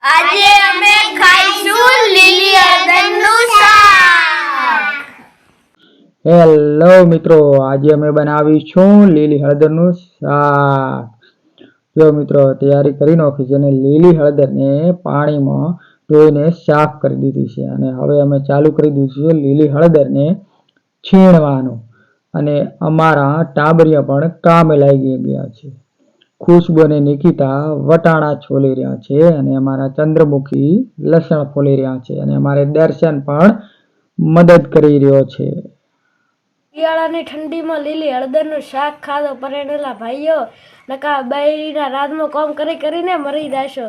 આજે અમે ખાઈશું લીલી હળદરનું શાક. હેલો મિત્રો, આજે અમે બનાવીશું લીલી હળદરનું શાક. જો મિત્રો તૈયારી કરી નાખી છે અને લીલી હળદરને પાણીમાં ધોઈને સાફ કરી દીધી છે અને હવે અમે ચાલુ કરી દીધું છે લીલી હળદરને છીણવાનું. અને અમારા ટાબરિયા પણ કામે લાગી ગયા છે. ખુશ્બુ અને નિકિતા વટાણા છોલી રહ્યા છે અને અમારા ચંદ્રમુખી લસણ ફોલી રહ્યા છે અને અમારે દર્શન પણ મદદ કરી રહ્યો છે. શિયાળાની ઠંડીમાં લીલી હળદરનું શાક ખાધો પરણેલા ભાઈઓ નકા બૈરીના રાતમાં કામ કરીને મરી જાશો.